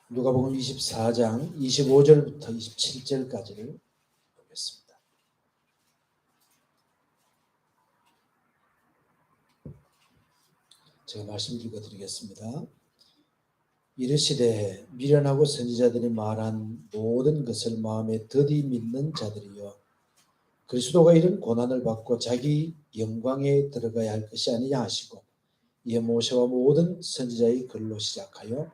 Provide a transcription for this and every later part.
누가복음 24장 25절부터 27절까지를 보겠습니다. 제가 말씀 읽어드리겠습니다. 이르시되 미련하고 선지자들이 말한 모든 것을 마음에 더디 믿는 자들이여, 그리스도가 이런 고난을 받고 자기 영광에 들어가야 할 것이 아니냐 하시고, 이에 모세와 모든 선지자의 글로 시작하여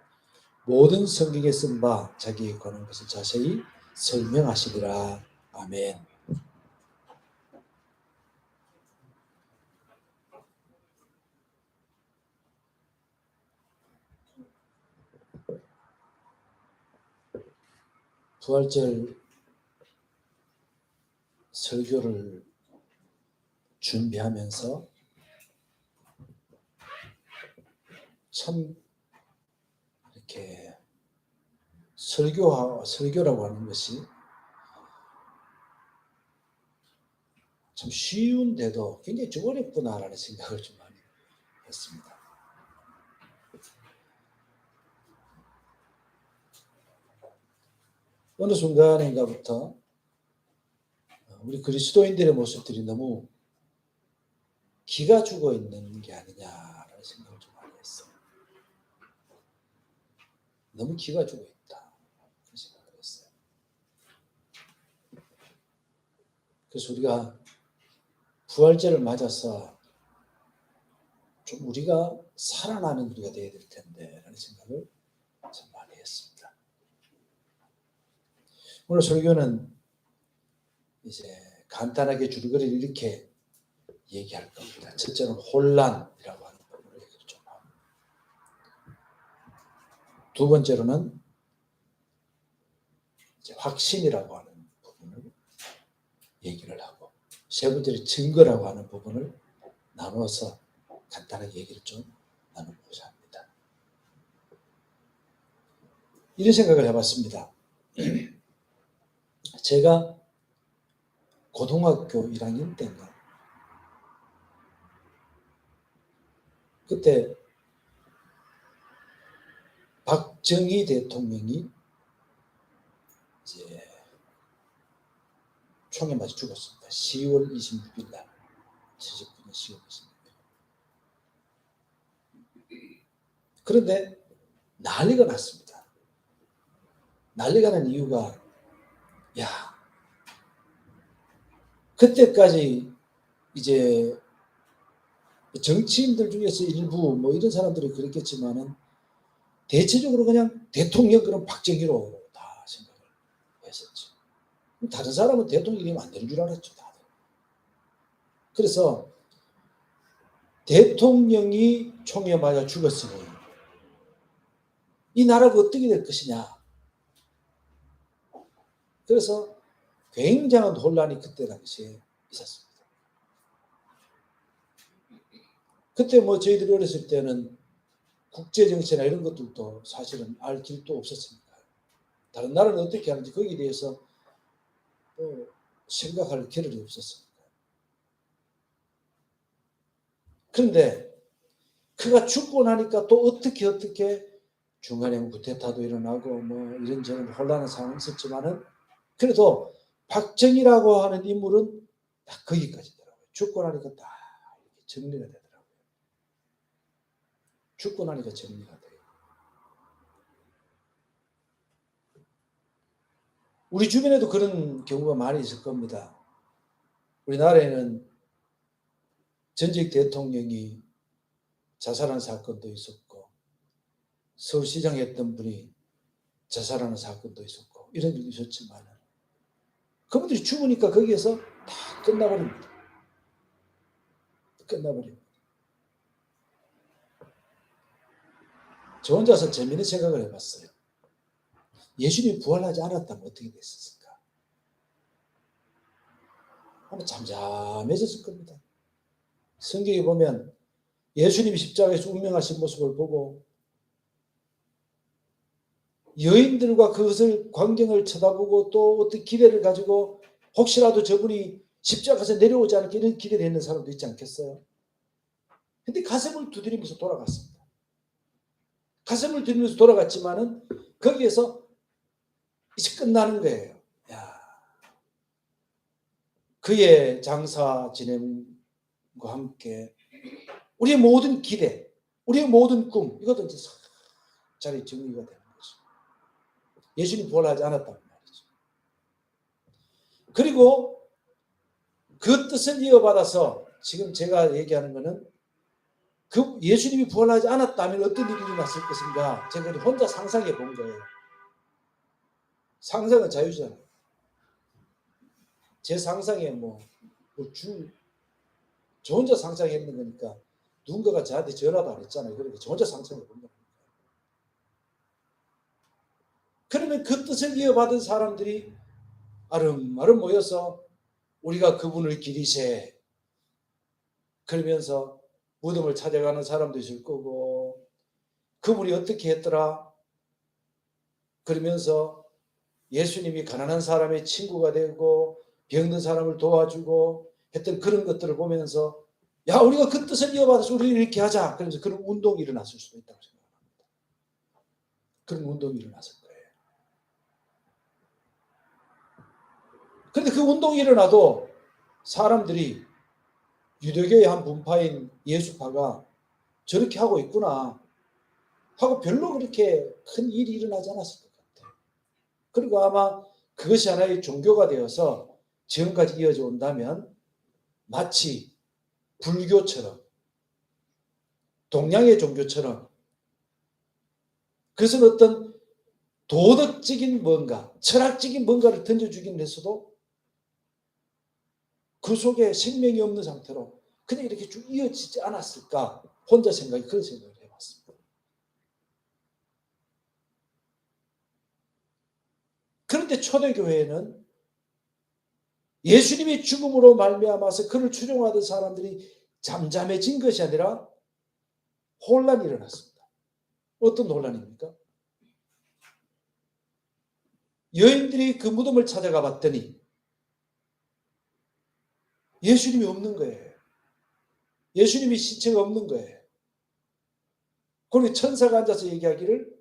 모든 성경에 쓴 바 자기의 권한 것을 자세히 설명하시리라. 아멘. 부활절 설교를 준비하면서 참 이렇게 설교라고 하는 것이 참 쉬운데도 굉장히 좀 어렵구나라는 생각을 좀 많이 했습니다. 어느 순간인가부터 우리 그리스도인들의 모습들이 너무 기가 죽어 있는 게 아니냐라는 생각을 좀 많이 했어요. 너무 기가 죽어 있다 그런 생각을 했어요. 그래서 우리가 부활절을 맞아서 좀 우리가 살아나는 우리가 되어야 될 텐데 라는 생각을 참 많이 했습니다. 오늘 설교는 이제 간단하게 줄거리를 이렇게 얘기할 겁니다. 첫째는 혼란이라고 하는 부분을 얘기를 좀 하고, 두 번째로는 이제 확신이라고 하는 부분을 얘기를 하고, 세 번째로 증거라고 하는 부분을 나누어서 간단하게 얘기를 좀 나눠보고자 합니다. 이런 생각을 해봤습니다. 제가 고등학교 1학년 때인가 그때 박정희 대통령이 이제 총에 맞아 죽었습니다. 10월 26일 날, 79년 10월 26일. 그런데 난리가 났습니다. 난리가 난 이유가, 그때까지 이제 정치인들 중에서 일부 뭐 이런 사람들이 그랬겠지만은 대체적으로 그냥 대통령 그런 박정희로 다 생각을 했었죠. 다른 사람은 대통령이면 안 되는 줄 알았죠, 다들. 그래서 대통령이 총에 맞아 죽었으니 이 나라가 어떻게 될 것이냐. 그래서 굉장한 혼란이 그때 당시에 있었습니다. 그때 뭐 저희들이 어렸을 때는 국제정세나 이런 것들도 사실은 알 길도 없었으니까 다른 나라는 어떻게 하는지 거기에 대해서 생각할 겨를이 없었으니까. 그런데 그가 죽고 나니까 또 어떻게 중간에 쿠데타도 일어나고 뭐 이런저런 혼란한 상황이 있었지만은 그래도 박정희라고 하는 인물은 딱 거기까지더라고요. 죽고 나니까 딱 정리가 되더라고요. 죽고 나니까 정리가 돼요. 우리 주변에도 그런 경우가 많이 있을 겁니다. 우리나라에는 전직 대통령이 자살한 사건도 있었고, 서울시장 했던 분이 자살하는 사건도 있었고, 이런 일도 있었지만 그분들이 죽으니까 거기에서 다 끝나버립니다. 끝나버립니다. 저 혼자서 재미있는 생각을 해봤어요. 예수님이 부활하지 않았다면 어떻게 됐을까? 아마 잠잠해졌을 겁니다. 성경에 보면 예수님이 십자가에서 운명하신 모습을 보고 여인들과 그것을 광경을 쳐다보고 또 어떤 기대를 가지고 혹시라도 저분이 십자가에서 내려오지 않을까 이런 기대를 했는 사람도 있지 않겠어요? 근데 가슴을 두드리면서 돌아갔습니다. 가슴을 두드리면서 돌아갔지만은 거기에서 이제 끝나는 거예요. 야, 그의 장사 진행과 함께 우리의 모든 기대, 우리의 모든 꿈, 이것도 이제 자리 정리가 되는 거죠. 예수님 부활하지 않았단 말이죠. 그리고 그 뜻을 이어받아서 지금 제가 얘기하는 거는 그 예수님이 부활하지 않았다면 어떤 일이 일어났을 것인가, 제가 혼자 상상해 본 거예요. 상상은 자유잖아요. 제 상상에 저 혼자 상상했는 거니까 누군가가 저한테 전화도 안 했잖아요. 그러니까 저 혼자 상상해 본 겁니다. 그러면 그 뜻을 이어받은 사람들이 아름아름 모여서 우리가 그분을 기리세, 그러면서 무덤을 찾아가는 사람도 있을 거고, 그분이 어떻게 했더라 그러면서 예수님이 가난한 사람의 친구가 되고 병든 사람을 도와주고 했던 그런 것들을 보면서, 야, 우리가 그 뜻을 이어받아서 우리 이렇게 하자, 그러면서 그런 운동이 일어났을 수도 있다고 생각합니다. 그런 운동이 일어났을 거예요. 그런데 그 운동이 일어나도 사람들이 유대교의 한 분파인 예수파가 저렇게 하고 있구나 하고 별로 그렇게 큰 일이 일어나지 않았을 것 같아요. 그리고 아마 그것이 하나의 종교가 되어서 지금까지 이어져 온다면 마치 불교처럼, 동양의 종교처럼, 그것은 어떤 도덕적인 뭔가, 철학적인 뭔가를 던져주긴 했어도 그 속에 생명이 없는 상태로 그냥 이렇게 쭉 이어지지 않았을까, 혼자 그런 생각을 해봤습니다. 그런데 초대교회는 예수님의 죽음으로 말미암아서 그를 추종하던 사람들이 잠잠해진 것이 아니라 혼란이 일어났습니다. 어떤 혼란입니까? 여인들이 그 무덤을 찾아가 봤더니 예수님이 없는 거예요. 예수님이 시체가 없는 거예요. 그리고 천사가 앉아서 얘기하기를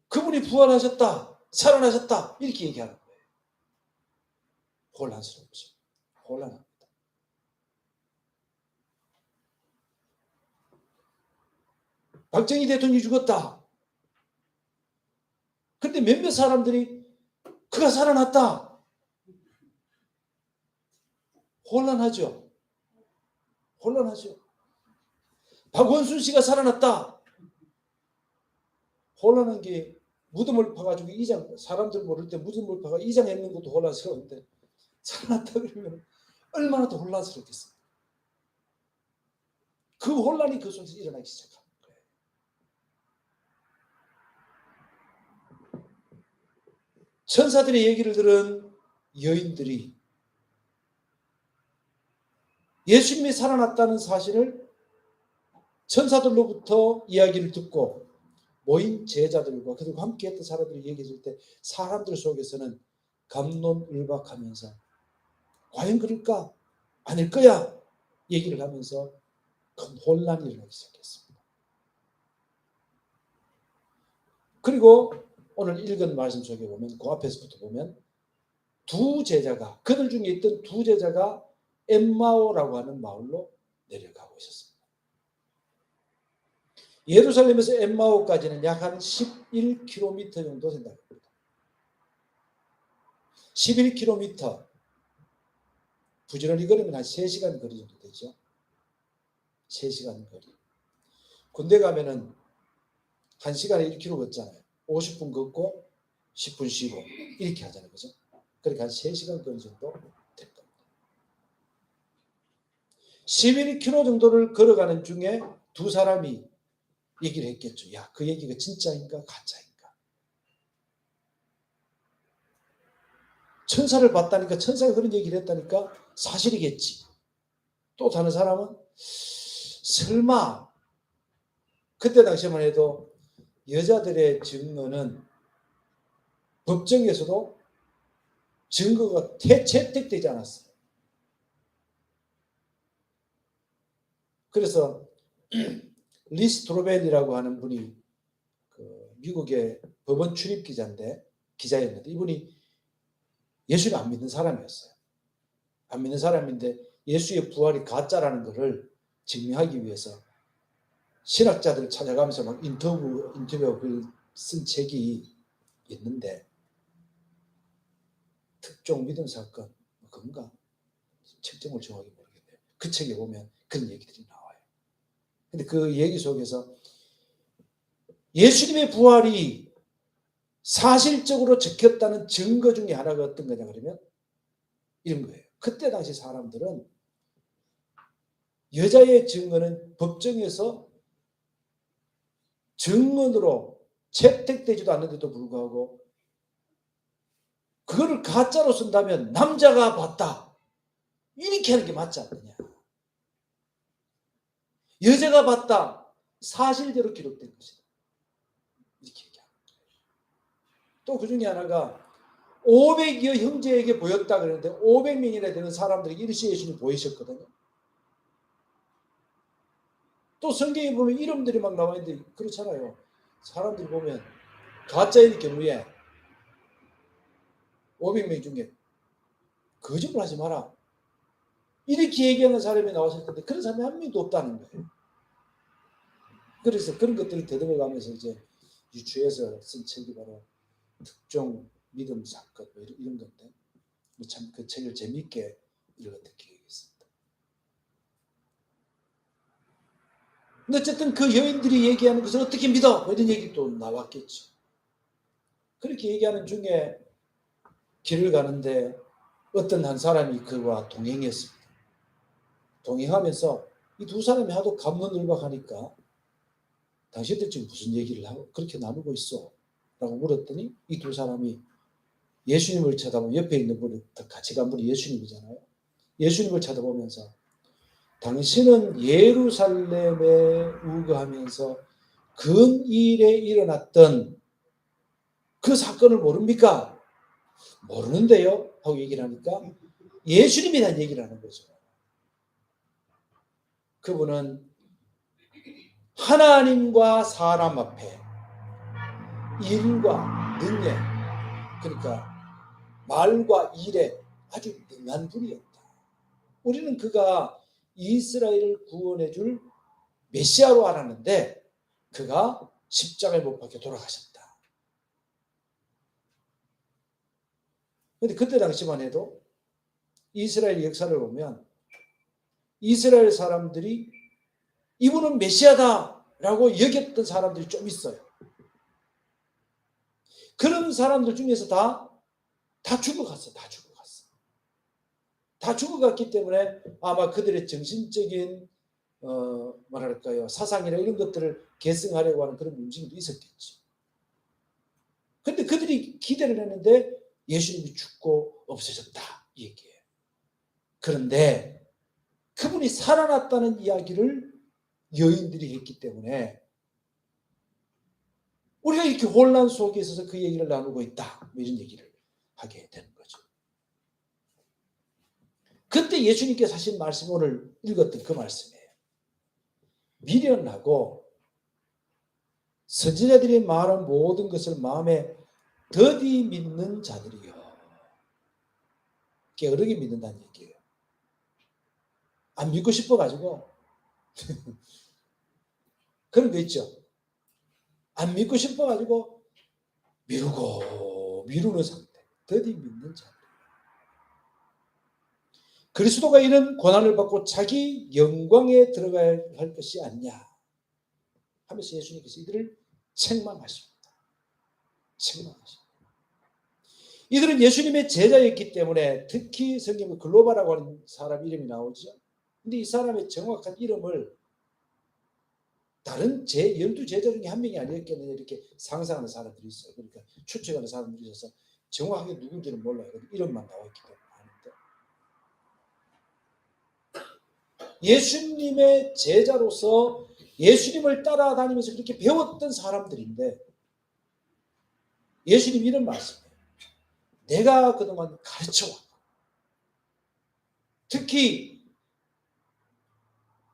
그분이 부활하셨다, 살아나셨다, 이렇게 얘기하는 거예요. 혼란스럽죠. 혼란합니다. 박정희 대통령이 죽었다. 그런데 몇몇 사람들이 그가 살아났다. 혼란하죠. 혼란하죠. 박원순 씨가 살아났다. 혼란한 게, 무덤을 파가지고 사람들 모를 때 무덤을 파가 이장했는 것도 혼란스러운데 살아났다 그러면 얼마나 더 혼란스럽겠어요. 그 혼란이 그 속에서 일어나기 시작합니다. 천사들의 얘기를 들은 여인들이 예수님이 살아났다는 사실을 천사들로부터 이야기를 듣고 모인 제자들과 그리고 함께했던 사람들이 얘기해 때 사람들 속에서는 갑론을박하면서 과연 그럴까? 아닐 거야? 얘기를 하면서 큰 혼란이 일어나기 시작했습니다. 그리고 오늘 읽은 말씀 속에 보면, 그 앞에서부터 보면 그들 중에 있던 두 제자가 엠마오라고 하는 마을로 내려가고 있었습니다. 예루살렘에서 엠마오까지는 약 한 11km 정도 된다고 합니다. 11km, 부지런히 걸으면 한 3시간 거리 정도 되죠. 3시간 거리. 군대 가면은 1시간에 1km 걷잖아요. 50분 걷고 10분 쉬고 이렇게 하잖아요. 그죠? 그러니까 한 3시간 거리 정도 될 겁니다. 11km 정도를 걸어가는 중에 두 사람이 얘기를 했겠죠. 야, 그 얘기가 진짜인가 가짜인가. 천사를 봤다니까, 천사가 그런 얘기를 했다니까 사실이겠지. 또 다른 사람은 설마, 그때 당시만 해도 여자들의 증거는 법정에서도 증거가 채택되지 않았어요. 그래서 리스트로벨이라고 하는 분이 그 미국의 법원 출입 기자였는데 이분이 예수를 안 믿는 사람이었어요. 안 믿는 사람인데 예수의 부활이 가짜라는 것을 증명하기 위해서 신학자들을 찾아가면서 막 인터뷰를 쓴 책이 있는데 특종 믿음 사건 그건가 책정을 정확히 모르겠네요. 그 책에 보면 그런 얘기들이 나와요. 근데 그 얘기 속에서 예수님의 부활이 사실적으로 적혔다는 증거 중에 하나가 어떤 거냐 그러면 이런 거예요. 그때 당시 사람들은 여자의 증언은 법정에서 증언으로 채택되지도 않는데도 불구하고 그거를 가짜로 쓴다면 남자가 봤다 이렇게 하는 게 맞지 않느냐. 여자가 봤다 사실대로 기록된 것이다 이렇게 얘기합니다. 또 그 중에 하나가 500여 형제에게 보였다 그러는데 500명이나 되는 사람들에게 이르시 예수님이 보이셨거든요. 또 성경에 보면 이름들이 막 나와 있는데 그렇잖아요. 사람들이 보면 가짜일 경우에 500명 중에 거짓말 하지 마라 이렇게 얘기하는 사람이 나왔을 텐데 그런 사람이 한 명도 없다는 거예요. 그래서 그런 것들을 되돌아가면서 이제 유추해서 쓴 책이 바로 특종 믿음 사건 뭐 이런 건데 참 그 책을 재미있게 읽었던 기억이 있습니다. 근데 어쨌든 그 여인들이 얘기하는 것을 어떻게 믿어? 뭐 이런 얘기도 나왔겠죠. 그렇게 얘기하는 중에 길을 가는데 어떤 한 사람이 그와 동행했습니다. 동행하면서 이 두 사람이 하도 감론을박하니까 당신들 지금 무슨 얘기를 하고 그렇게 나누고 있어? 라고 물었더니 이 두 사람이 예수님을 쳐다보고 옆에 있는 분이 같이 간 분이 예수님이잖아요. 예수님을 쳐다보면서 당신은 예루살렘에 우거하면서 근일에 일어났던 그 사건을 모릅니까? 모르는데요? 하고 얘기를 하니까 예수님에 대한 얘기를 하는 거죠. 그분은 하나님과 사람 앞에 일과 능력, 그러니까 말과 일에 아주 능한 분이었다. 우리는 그가 이스라엘을 구원해 줄 메시아로 알았는데 그가 십자가에 못 박혀 돌아가셨다. 그런데 그때 당시만 해도 이스라엘 역사를 보면 이스라엘 사람들이 이분은 메시아다라고 여겼던 사람들이 좀 있어요. 그런 사람들 중에서 다 죽어갔어. 다 죽어갔기 때문에 아마 그들의 정신적인 뭐랄까요 사상이나 이런 것들을 계승하려고 하는 그런 움직임도 있었겠지. 그런데 그들이 기대를 했는데 예수님이 죽고 없어졌다 이 얘기예요. 그런데 그분이 살아났다는 이야기를 여인들이 했기 때문에 우리가 이렇게 혼란 속에 있어서 그 얘기를 나누고 있다 이런 얘기를 하게 되는 거죠. 그때 예수님께서 하신 말씀 오늘 읽었던 그 말씀이에요. 미련하고 선지자들이 말한 모든 것을 마음에 더디 믿는 자들이요. 게으르게 믿는다는 얘기예요. 안 믿고 싶어가지고 그런 거 있죠. 안 믿고 싶어가지고 미루는 상태. 더디 믿는 자들. 그리스도가 이런 고난을 받고 자기 영광에 들어가야 할 것이 아니냐 하면서 예수님께서 이들을 책망하십니다. 이들은 예수님의 제자였기 때문에 특히 성경에 글로바라고 하는 사람 이름이 나오죠. 근데 이 사람의 정확한 이름을 다른 12제자 중에 한 명이 아니었겠느냐 이렇게 상상하는 사람들이 있어요. 그러니까 추측하는 사람들이 있어서 정확하게 누군지는 몰라요. 이름만 나와 있기 때문에 아는데 예수님의 제자로서 예수님을 따라다니면서 그렇게 배웠던 사람들인데 예수님 이런 말씀이에요. 내가 그동안 가르쳐왔고 특히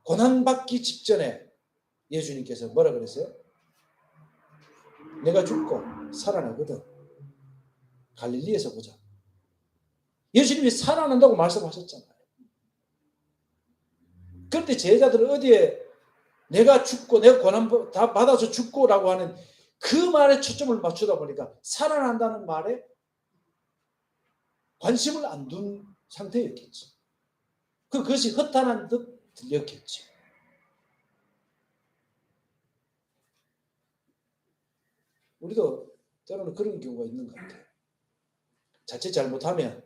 고난받기 직전에 예수님께서 뭐라 그랬어요? 내가 죽고 살아나거든. 갈릴리에서 보자. 예수님이 살아난다고 말씀하셨잖아요. 그런데 제자들은 어디에 내가 죽고 내가 고난 다 받아서 죽고라고 하는 그 말에 초점을 맞추다 보니까 살아난다는 말에 관심을 안 둔 상태였겠지. 그것이 허탄한 듯 들렸겠지. 우리도 때로는 그런 경우가 있는 것 같아요. 자칫 잘못하면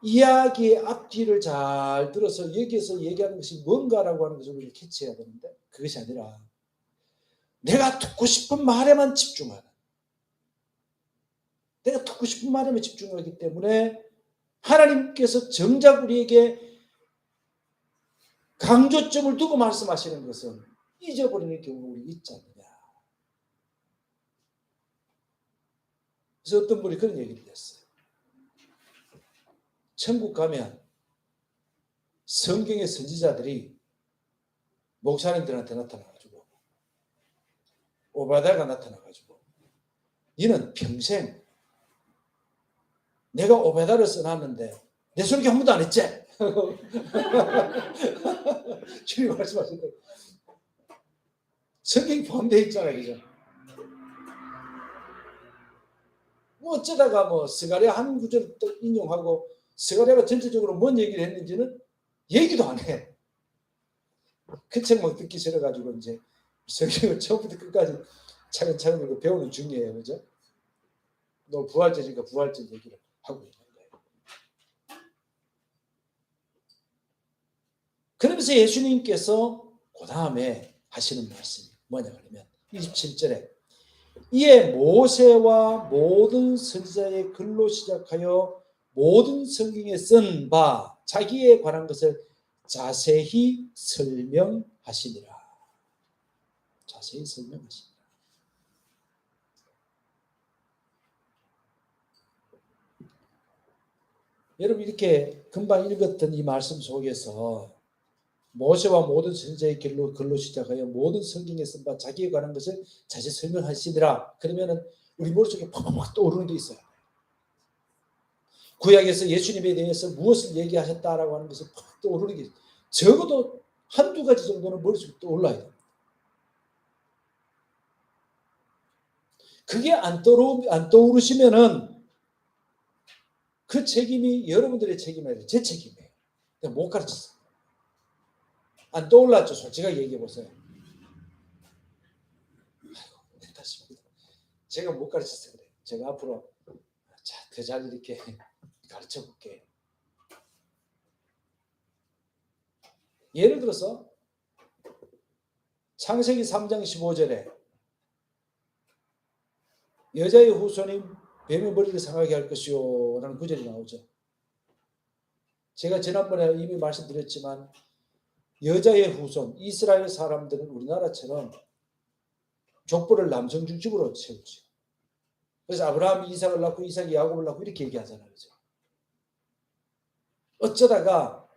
이야기의 앞뒤를 잘 들어서 여기에서 얘기하는 것이 뭔가라고 하는 것을 우리가 캐치해야 되는데 그것이 아니라 내가 듣고 싶은 말에만 집중하는, 내가 듣고 싶은 말에만 집중하기 때문에 하나님께서 정작 우리에게 강조점을 두고 말씀하시는 것은 잊어버리는 경우가 우리 있지 않느냐. 그래서 어떤 분이 그런 얘기를 했어요. 천국 가면 성경의 선지자들이 목사님들한테 나타나가지고 오바댜가 나타나가지고 너는 평생 내가 오바댜를 써놨는데 내 소리 한 번도 안 했지? 주님 말씀하신다. 성경이 포함되어 있잖아요. 그죠? 뭐 어쩌다가 뭐 스가랴 한 구절 또 인용하고 스가랴가 전체적으로 뭔 얘기를 했는지는 얘기도 안 해. 그 책만 듣기 싫어가지고 이제 성경을 처음부터 끝까지 차근차근 배우는 중이에요. 그죠? 너 부활절이니까 부활절 얘기를 하고 있는 거예요. 그러면서 예수님께서 그 다음에 하시는 말씀이 뭐냐 하면 27절에 이에 모세와 모든 선지자의 글로 시작하여 모든 성경에 쓴 바 자기에 관한 것을 자세히 설명하시니라. 자세히 설명하시니라. 여러분 이렇게 금방 읽었던 이 말씀 속에서 모세와 모든 선지자의 글로 시작하여 모든 성경에 쓴 바 자기에 관한 것을 자세히 설명하시니라. 그러면은 우리 머릿속에 팍팍 떠오르는 게 있어요. 구약에서 예수님에 대해서 무엇을 얘기하셨다라고 하는 것을 팍 떠오르는 게 있어요. 적어도 한두 가지 정도는 머릿속에 떠올라야 돼요. 그게 안 떠오르시면은 그 책임이 여러분들의 책임이 아니라 제 책임이에요. 내가 못 가르쳤어요. 안 떠올랐죠. 솔직하게 얘기해 보세요. 아이고, 내 탓입니다. 제가 못 가르쳤어요. 그래요. 제가 앞으로 더 잘 이렇게 가르쳐 볼게요. 예를 들어서 창세기 3장 15절에 여자의 후손이 뱀의 머리를 상하게 할 것이요 라는 구절이 나오죠. 제가 지난번에 이미 말씀드렸지만 여자의 후손, 이스라엘 사람들은 우리나라처럼 족보를 남성 중심으로 세우죠. 그래서 아브라함이 이삭을 낳고 이삭이 야곱을 낳고 이렇게 얘기하잖아요. 그죠? 어쩌다가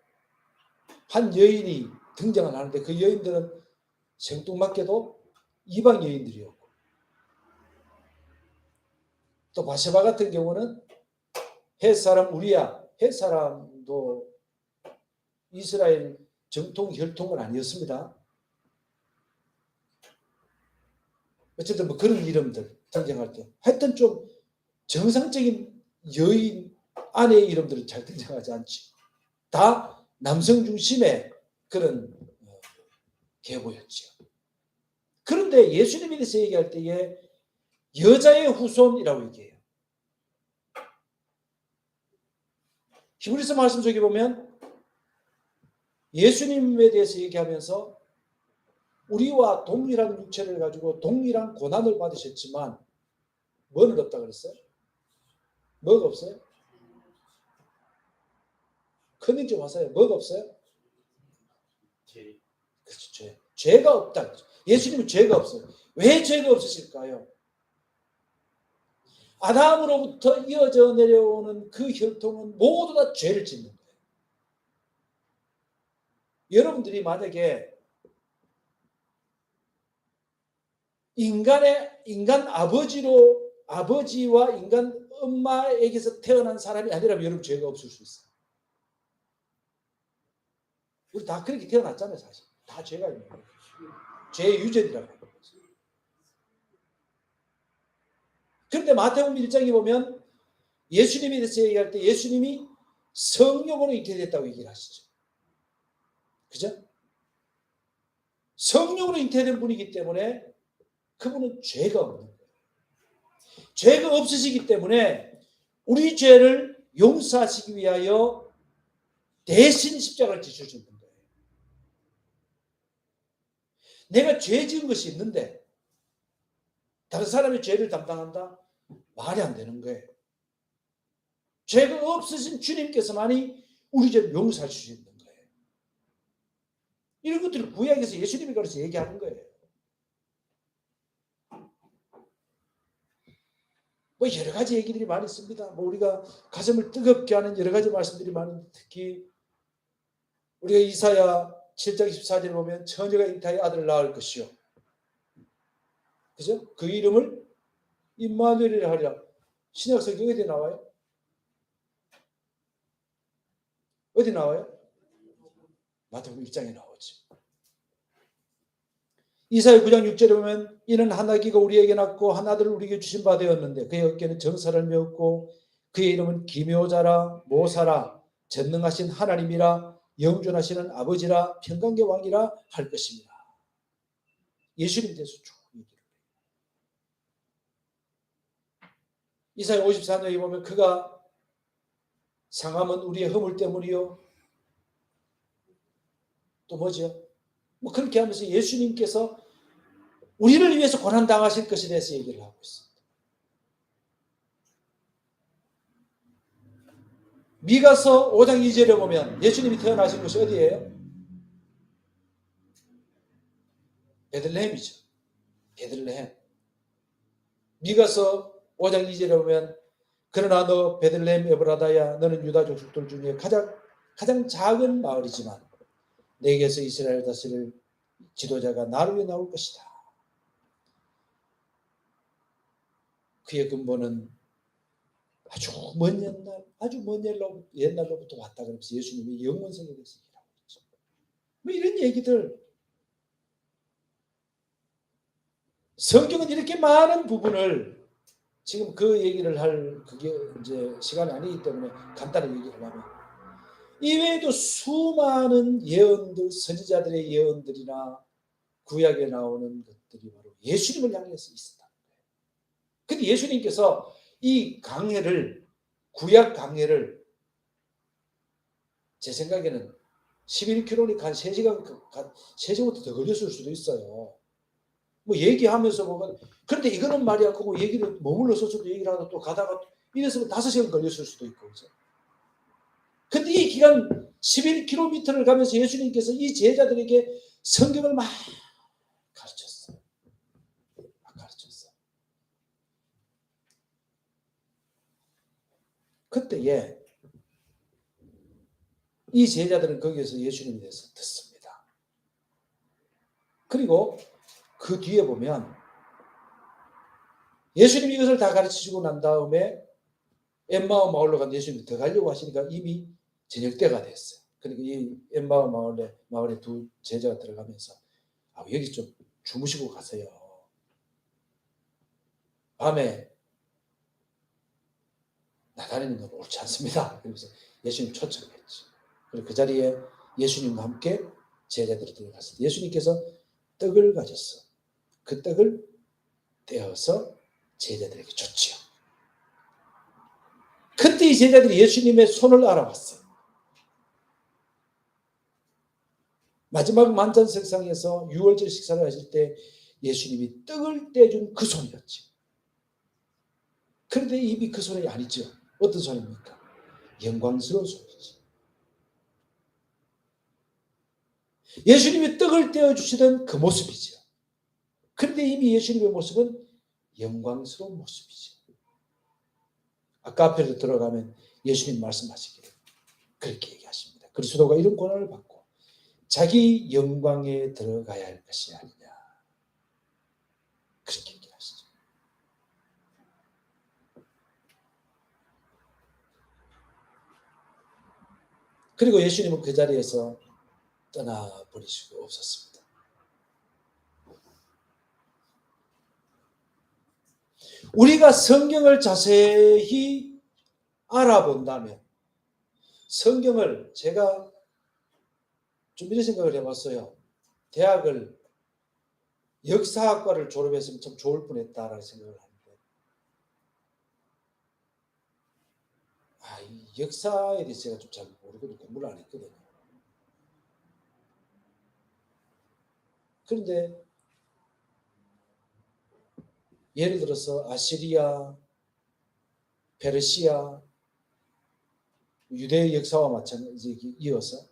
한 여인이 등장을 하는데 그 여인들은 생뚱맞게도 이방 여인들이었고 또 바세바 같은 경우는 헷 사람 우리야, 헷 사람도 이스라엘 정통 혈통은 아니었습니다. 어쨌든 뭐 그런 이름들 등장할 때 하여튼 좀 정상적인 여인 아내의 이름들은 잘 등장하지 않지. 다 남성 중심의 그런 계보였죠. 그런데 예수님에 대해서 얘기할 때에 여자의 후손이라고 얘기해요. 히브리서 말씀 속에 보면 예수님에 대해서 얘기하면서 우리와 동일한 육체를 가지고 동일한 고난을 받으셨지만 뭐는 없다 그랬어요? 뭐가 없어요? 큰일 좀 하세요. 뭐가 없어요? 죄. 그렇죠. 죄. 죄가 없다. 예수님은 죄가 없어요. 왜 죄가 없으실까요? 아담으로부터 이어져 내려오는 그 혈통은 모두 다 죄를 짓는 거예요. 여러분들이 만약에 인간 아버지와 인간 엄마에게서 태어난 사람이 아니라면 여러분 죄가 없을 수 있어요. 우리 다 그렇게 태어났잖아요. 사실 다 죄가 있는 거예요. 죄의 유전이라고 하는 거죠. 그런데 마태복음 1장에 보면 예수님에 대해서 얘기할 때 예수님이 성령으로 잉태됐다고 얘기를 하시죠. 그죠? 성령으로 잉태된 분이기 때문에 그분은 죄가 없는 거예요. 죄가 없으시기 때문에 우리 죄를 용서하시기 위하여 대신 십자가를 지셔주는 거예요. 내가 죄 지은 것이 있는데 다른 사람의 죄를 담당한다? 말이 안 되는 거예요. 죄가 없으신 주님께서만이 우리 죄를 용서할 수 있는 거예요. 이런 것들을 구약에서 예수님이 가르쳐 얘기하는 거예요. 뭐 여러 가지 얘기들이 많이 있습니다. 뭐 우리가 가슴을 뜨겁게 하는 여러 가지 말씀들이 많은데 특히 우리가 이사야 7장 14절에 보면 처녀가 잉타하여 아들을 낳을 것이요. 그죠? 그 이름을 임마누엘이라 하리라. 신약 성경에 어디 나와요? 어디 나와요? 마태복음 1장에 나오죠. 이사야 9장 6절에 보면 이는 한 아기가 우리에게 낳고 한 아들을 우리에게 주신 바 되었는데 그의 어깨는 정사를 메었고 그의 이름은 기묘자라 모사라 전능하신 하나님이라 영존하시는 아버지라 평강의 왕이라 할 것입니다. 예수님에 대해서 쭉 얘기를 해요. 이사야 54장에 보면 그가 상함은 우리의 허물 때문이요. 또 뭐죠? 뭐 그렇게 하면서 예수님께서 우리를 위해서 고난당하실 것에 대해서 얘기를 하고 있습니다. 미가서 5장 2절에 보면 예수님이 태어나신 곳이 어디예요? 베들레헴이죠. 베들레헴. 미가서 5장 2절에 보면 그러나 너 베들레헴 에브라다야 너는 유다 족속들 중에 가장 작은 마을이지만 내게서 이스라엘 다스릴 지도자가 나를 위해 나올 것이다. 그의 근본은 아주 먼 옛날로부터 왔다 그러면서 예수님이 영원성에 대해서 얘기하고 있죠. 뭐 이런 얘기들. 성경은 이렇게 많은 부분을 지금 그 얘기를 할 그게 이제 시간이 아니기 때문에 간단히 얘기를 하려면 이외에도 수많은 예언들, 선지자들의 예언들이나 구약에 나오는 것들이 바로 예수님을 향해서 있었다. 근데 예수님께서 이 강해를 구약 강해를 제 생각에는 11km니까 한 3시간부터 더 걸렸을 수도 있어요. 뭐 얘기하면서 뭐가 그런데 이거는 말이야 그거 얘기를 머물러서도 얘기를 하다 또 가다가 이랬으면 5시간 걸렸을 수도 있고 그죠? 근데 이 기간 11km를 가면서 예수님께서 이 제자들에게 성경을 막 가르쳤어요. 그때에 이 제자들은 거기에서 예수님에 대해서 듣습니다. 그리고 그 뒤에 보면 예수님이 이것을 다 가르치시고 난 다음에 엠마오 마을로 간 예수님이 더 가려고 하시니까 이미 저녁 때가 됐어요. 그러니까 이 엠마오 마을에 두 제자가 들어가면서 여기 좀 주무시고 가세요. 밤에 나가는 건 옳지 않습니다. 그래서 예수님 초청했죠. 그리고 그 자리에 예수님과 함께 제자들이 들어갔을 때 예수님께서 떡을 가졌어. 그 떡을 떼어서 제자들에게 줬지요. 그때 이 제자들이 예수님의 손을 알아봤어요. 마지막 만찬석상에서 유월절 식사를 하실 때 예수님이 떡을 떼준 그 손이었죠. 그런데 입이 그 손이 아니죠. 어떤 손입니까? 영광스러운 손이죠. 예수님이 떡을 떼어주시던 그 모습이죠. 그런데 이미 예수님의 모습은 영광스러운 모습이죠. 아까 앞에로 들어가면 예수님 말씀하시기를 그렇게 얘기하십니다. 그리스도가 이런 고난을 받고 자기 영광에 들어가야 할 것이 아니냐. 그렇게 얘기하시죠. 그리고 예수님은 그 자리에서 떠나버리시고 없었습니다. 우리가 성경을 자세히 알아본다면, 성경을 제가 좀 이런 생각을 해봤어요. 대학을 역사학과를 졸업했으면 참 좋을 뻔했다라는 생각을 하는데, 이 역사에 대해서 제가 좀 잘 모르거든요. 공부를 안 했거든요. 그런데 예를 들어서 아시리아, 페르시아, 유대 역사와 마찬가지 이어서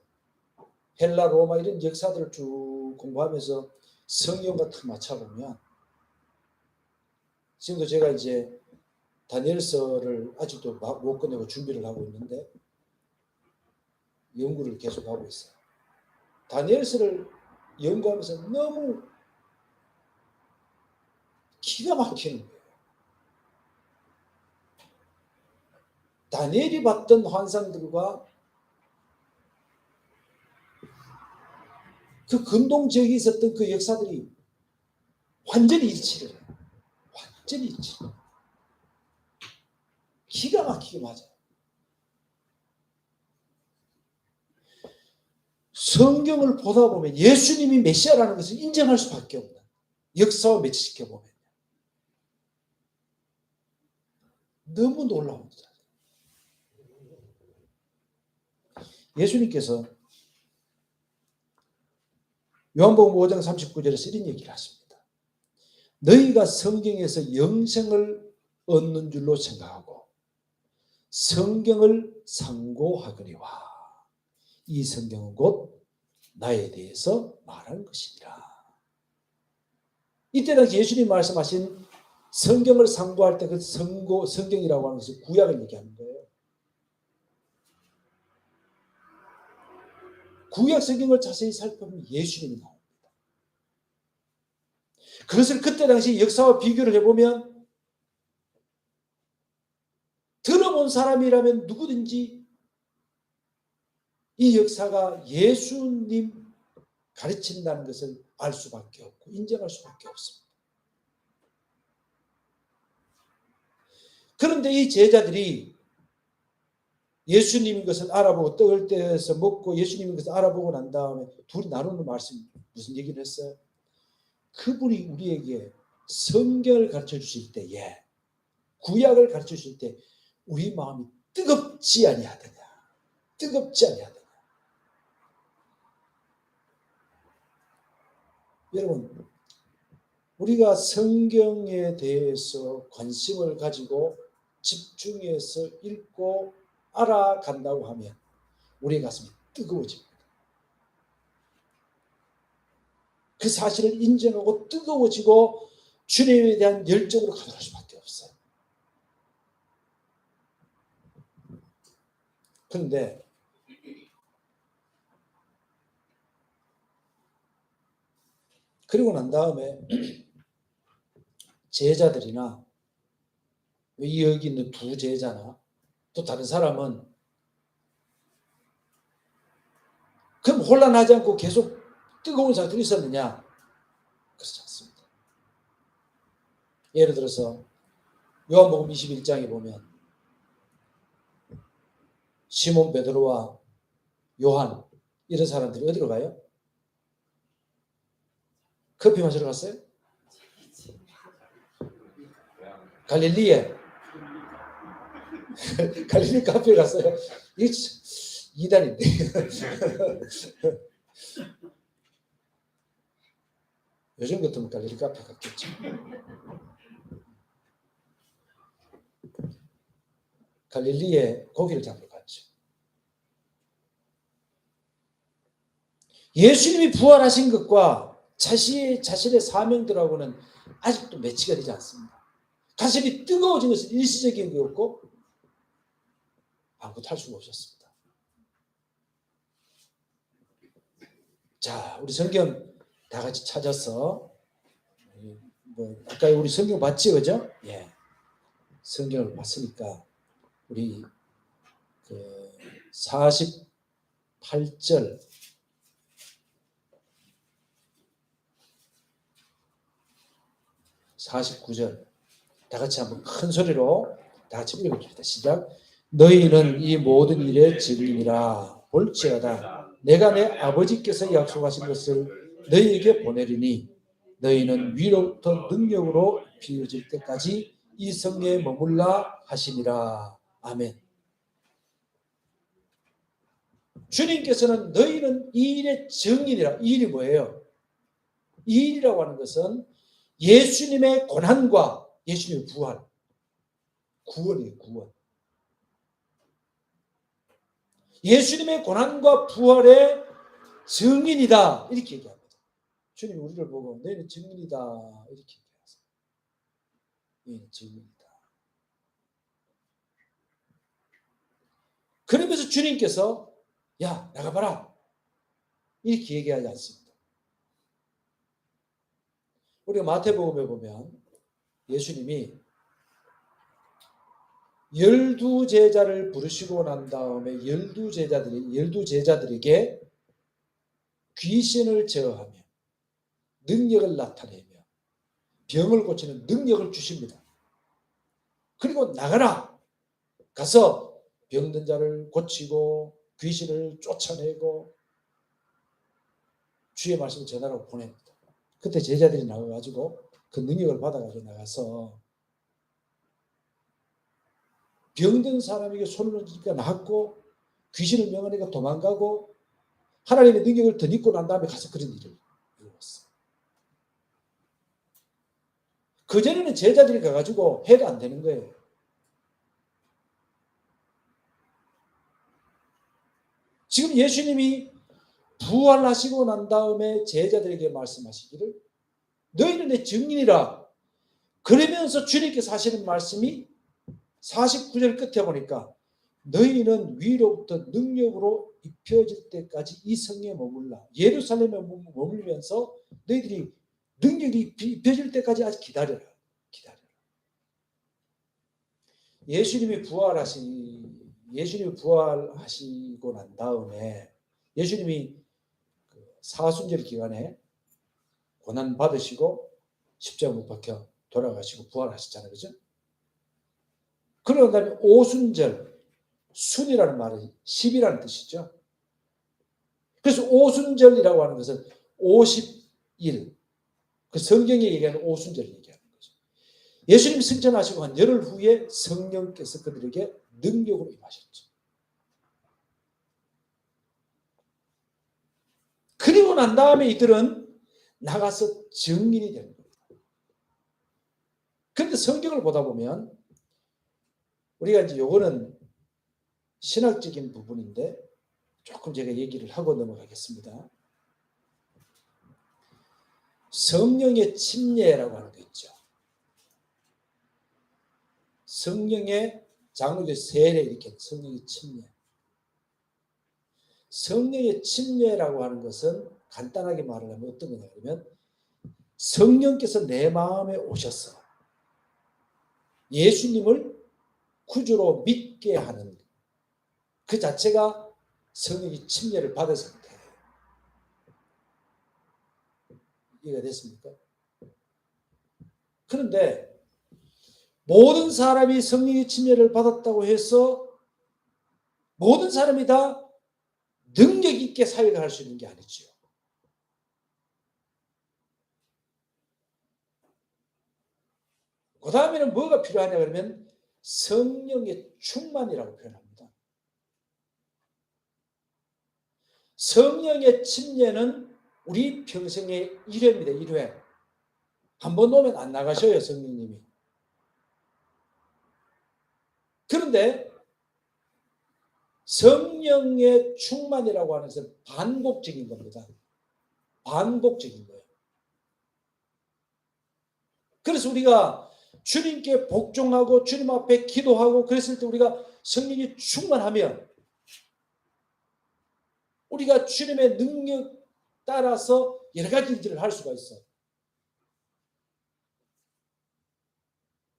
헬라, 로마 이런 역사들을 쭉 공부하면서 성경과 탁 맞춰보면, 지금도 제가 이제 다니엘서를 아직도 못 끝내고 준비를 하고 있는데 연구를 계속 하고 있어요. 다니엘서를 연구하면서 너무 기가 막히는 거예요. 다니엘이 봤던 환상들과 그 근동 지역에 있었던 그 역사들이 완전히 일치를 해요. 완전히 일치. 기가 막히게 맞아요. 성경을 보다 보면 예수님이 메시아라는 것을 인정할 수밖에 없는, 역사와 매치시켜보면 너무 놀라웁니다. 예수님께서 요한복음 5장 39절에서 이런 얘기를 하십니다. 너희가 성경에서 영생을 얻는 줄로 생각하고 성경을 상고하거니와 이 성경은 곧 나에 대해서 말하는 것이니라. 이때 당시 예수님 말씀하신 성경을 상고할 때 그 성경이라고 하는 것은 구약을 얘기하는 거예요. 구약 성경을 자세히 살펴보면 예수님이 나옵니다. 그것을 그때 당시 역사와 비교를 해보면 들어본 사람이라면 누구든지 이 역사가 예수님 가르친다는 것을 알 수밖에 없고 인정할 수밖에 없습니다. 그런데 이 제자들이 예수님인 것을 알아보고 떡을 떼서 먹고 예수님인 것을 알아보고 난 다음에 둘이 나누는 말씀 무슨 얘기를 했어요? 그분이 우리에게 성경을 가르쳐 주실 때에, 구약을 가르쳐 주실 때 우리 마음이 뜨겁지 아니하더냐. 뜨겁지 아니하더냐. 여러분, 우리가 성경에 대해서 관심을 가지고 집중해서 읽고 알아간다고 하면 우리의 가슴이 뜨거워집니다. 그 사실을 인정하고 뜨거워지고 주님에 대한 열정으로 가득할 수밖에 없어요. 그런데 그리고 난 다음에 제자들이나 여기 있는 두 제자나 또 다른 사람은 그럼 혼란하지 않고 계속 뜨거운 상태로 있었느냐? 그렇지 않습니다. 예를 들어서 요한복음 21장에 보면 시몬 베드로와 요한 이런 사람들이 어디로 가요? 커피 마시러 갔어요? 갈릴리에 갈릴리 카페에 갔어요. 이게 이단인데. 요즘 같으면 갈릴리 카페 갔겠죠. 갈릴리에 고기를 잡으러 갔죠. 예수님이 부활하신 것과 자신의 사명들하고는 아직도 매치가 되지 않습니다. 가슴이 뜨거워진 것은 일시적인 거였고 아무것도 할 수가 없었습니다. 자, 우리 성경 다 같이 찾아서 아까 우리 성경 봤지, 그죠? 예, 성경을 봤으니까 우리 그 48절 49절 다 같이 한번 큰 소리로 다 같이 읽어봅시다. 시작. 너희는 이 모든 일의 증인이라. 볼지어다 내가 내 아버지께서 약속하신 것을 너희에게 보내리니 너희는 위로부터 능력으로 비워질 때까지 이 성에 머물라 하시니라. 아멘. 주님께서는 너희는 이 일의 증인이라. 이 일이 뭐예요? 이 일이라고 하는 것은 예수님의 고난과 예수님의 부활, 구원이에요. 구원. 예수님의 고난과 부활의 증인이다 이렇게 얘기합니다. 주님이 우리를 보고 너희는 증인이다 이렇게 얘기하세요. 너희는 증인이다. 그러면서 주님께서 야 나가봐라 이렇게 얘기하지 않습니다. 우리가 마태복음에 보면 예수님이 12제자를 부르시고 난 다음에 12제자들에게 귀신을 제어하며 능력을 나타내며 병을 고치는 능력을 주십니다. 그리고 나가라. 가서 병든 자를 고치고 귀신을 쫓아내고 주의 말씀을 전하라고 보냅니다. 그때 제자들이 나가가지고 그 능력을 받아가지고 나가서 병든 사람에게 손을 얹으니까 낫고 귀신을 명하니까 도망가고 하나님의 능력을 덧입고 난 다음에 가서 그런 일을 이루었어요. 그전에는 제자들이 가가지고 해가 안 되는 거예요. 지금 예수님이 부활하시고 난 다음에 제자들에게 말씀하시기를 너희는 내 증인이라. 그러면서 주님께서 하시는 말씀이 49절 끝에 보니까 너희는 위로부터 능력으로 입혀질 때까지 이 성에 머물라. 예루살렘에 머물면서 너희들이 능력이 입혀질 때까지 아직 기다려라. 기다려라. 예수님이 부활하시고 난 다음에 예수님이 사순절 기간에 고난 받으시고 십자가 못 박혀 돌아가시고 부활하셨잖아요. 그죠? 그러고 난 다음에 오순절, 순이라는 말은 10이라는 뜻이죠. 그래서 오순절이라고 하는 것은 50일, 그 성경에 얘기하는 오순절을 얘기하는 거죠. 예수님이 승천하시고 한 열흘 후에 성령께서 그들에게 능력으로 임하셨죠. 그리고 난 다음에 이들은 나가서 증인이 되는 겁니다. 그런데 성경을 보다 보면 우리가 이제 요거는 신학적인 부분인데 조금 제가 얘기를 하고 넘어가겠습니다. 성령의 침례라고 하는 거 있죠. 성령의 장로교 세례 이렇게 성령의 침례. 성령의 침례라고 하는 것은 간단하게 말을 하면 어떤 거냐 그러면 성령께서 내 마음에 오셔서 예수님을 구주로 믿게 하는 그 자체가 성령의 침례를 받은 상태예요. 이해가 됐습니까? 그런데 모든 사람이 성령의 침례를 받았다고 해서 모든 사람이 다 능력 있게 사역을 할 수 있는 게 아니죠. 그 다음에는 뭐가 필요하냐 그러면 성령의 충만이라고 표현합니다. 성령의 침례는 우리 평생의 1회입니다. 1회. 한 번 오면 안 나가셔요. 성령님이. 그런데 성령의 충만이라고 하는 것은 반복적인 겁니다. 반복적인 거예요. 그래서 우리가 주님께 복종하고 주님 앞에 기도하고 그랬을 때 우리가 성령이 충만하면 우리가 주님의 능력 따라서 여러 가지 일들을 할 수가 있어요.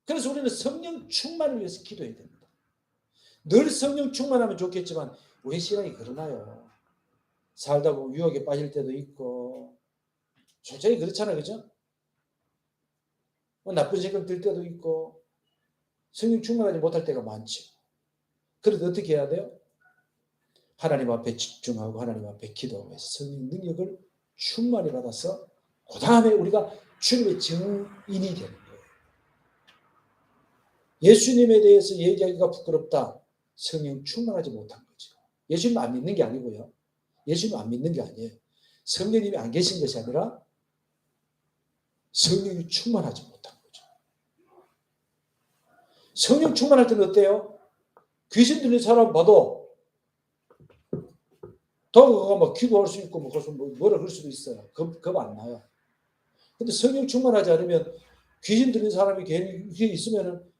그래서 우리는 성령 충만을 위해서 기도해야 됩니다. 늘 성령 충만하면 좋겠지만 우리 신앙이 그러나요? 살다 보면 유혹에 빠질 때도 있고 솔직히 그렇잖아요. 그죠? 나쁜 생각 들 때도 있고 성령 충만하지 못할 때가 많죠. 그래도 어떻게 해야 돼요? 하나님 앞에 집중하고 하나님 앞에 기도하면서 성령 능력을 충만히 받아서 그 다음에 우리가 주님의 증인이 되는 거예요. 예수님에 대해서 얘기하기가 부끄럽다. 성령 충만하지 못한 거죠. 예수님 안 믿는 게 아니고요. 예수님 안 믿는 게 아니에요. 성령님이 안 계신 것이 아니라 성령이 충만하지 못한 거죠. 성령 충만할 때는 어때요? 귀신 들린 사람 봐도 도구가 막 기도할 수 있고 뭐라 그럴 수도 있어요. 겁 안 나요. 근데 성령 충만하지 않으면 귀신 들린 사람이 괜히 있으면은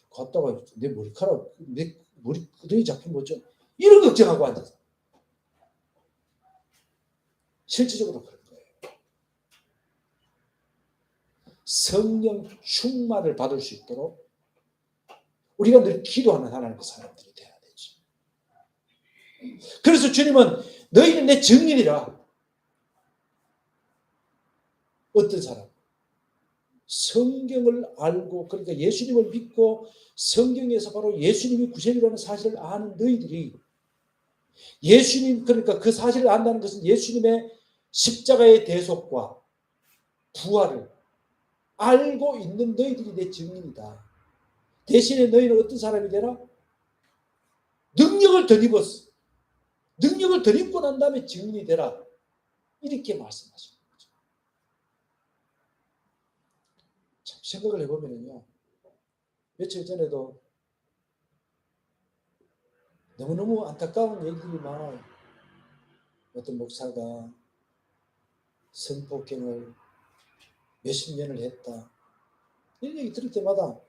갔다가 내 머리카락, 내 머리 끄덩이 잡힌 거죠. 이런 걱정하고 앉아서. 실질적으로 그런 거예요. 성령 충만을 받을 수 있도록 우리가 늘 기도하는 하나님의 사람들이 돼야 되죠. 그래서 주님은 너희는 내 증인이라. 어떤 사람? 성경을 알고 그러니까 예수님을 믿고 성경에서 바로 예수님이 구세주라는 사실을 아는 너희들이 예수님 그러니까 그 사실을 안다는 것은 예수님의 십자가의 대속과 부활을 알고 있는 너희들이 내 증인이다. 대신에 너희는 어떤 사람이 되라? 능력을 덧입었어. 능력을 덧입고 난 다음에 증인이 되라. 이렇게 말씀하십니다. 참 생각을 해보면요. 며칠 전에도 너무너무 안타까운 얘기들이 많아요. 어떤 목사가 성폭행을 몇십 년을 했다. 이런 얘기 들을 때마다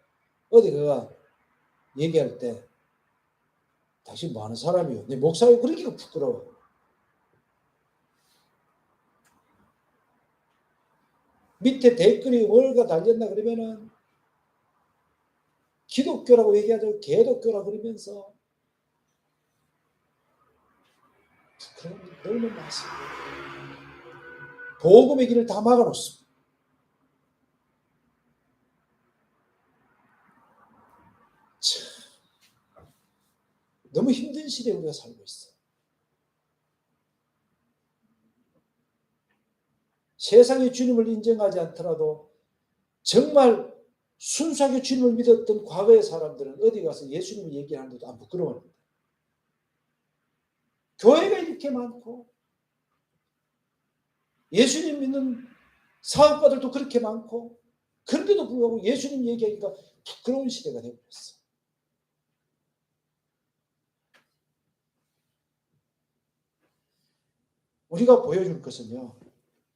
어디 그가 얘기할 때 당신 뭐 하는 사람이요? 내 목사가 그렇게 부끄러워. 밑에 댓글이 뭘가 달렸나 그러면은 기독교라고 얘기하죠. 개독교라고 그러면서 그런 너무 많습니다. 복음의 길을 다 막아놓습니다. 참, 너무 힘든 시대에 우리가 살고 있어요. 세상의 주님을 인정하지 않더라도 정말 순수하게 주님을 믿었던 과거의 사람들은 어디 가서 예수님을 얘기하는데도 안 부끄러워합니다. 교회가 이렇게 많고 예수님 믿는 사업가들도 그렇게 많고 그런데도 불구하고 예수님 얘기하기가 부끄러운 시대가 되어버렸어요. 우리가 보여줄 것은요.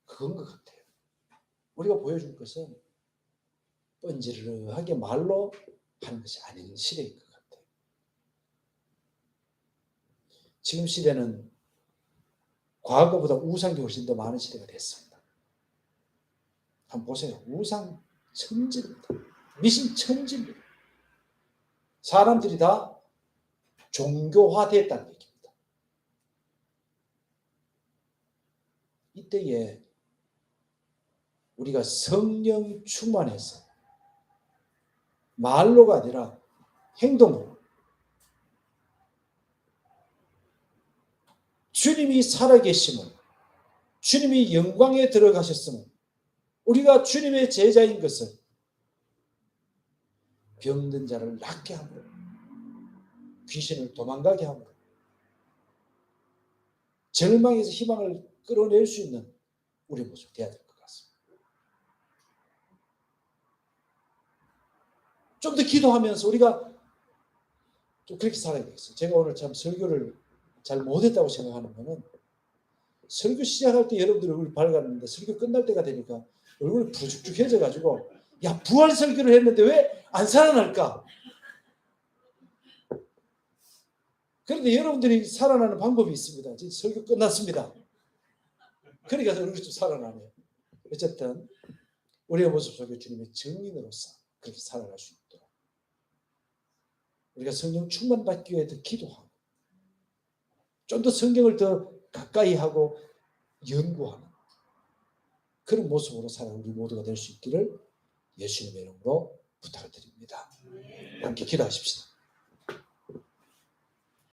그건 것 같아요. 우리가 보여줄 것은 뻔지르르하게 말로 하는 것이 아닌 시대인 것 같아요. 지금 시대는 과거보다 우상이 훨씬 더 많은 시대가 됐습니다. 한번 보세요. 우상 천지입니다. 미신 천지입니다. 사람들이 다 종교화됐다는 얘기입니다. 이때에 우리가 성령 충만해서 말로가 아니라 행동으로 주님이 살아계심을 주님이 영광에 들어가셨음을 우리가 주님의 제자인 것을 병든 자를 낫게 함으로 귀신을 도망가게 함으로 절망에서 희망을 끌어낼 수 있는 우리 모습이 되어야 될 것 같습니다. 좀 더 기도하면서 우리가 좀 그렇게 살아야 되겠어요. 제가 오늘 참 설교를 잘 못했다고 생각하는 거는 설교 시작할 때 여러분들이 얼굴이 밝았는데 설교 끝날 때가 되니까 얼굴이 부죽죽해져 가지고 야 부활 설교를 했는데 왜 안 살아날까? 그런데 여러분들이 살아나는 방법이 있습니다. 지금 설교 끝났습니다. 그러니까 얼굴이 좀 살아나네요. 어쨌든 우리의 모습 속에 주님의 증인으로서 그렇게 살아갈 수 있도록 우리가 성령 충만 받기 위해 더 기도하고 좀 더 성경을 더 가까이 하고 연구하는 그런 모습으로 살아가는 우리 모두가 될 수 있기를 예수님의 이름으로 부탁을 드립니다. 함께 기도하십시다.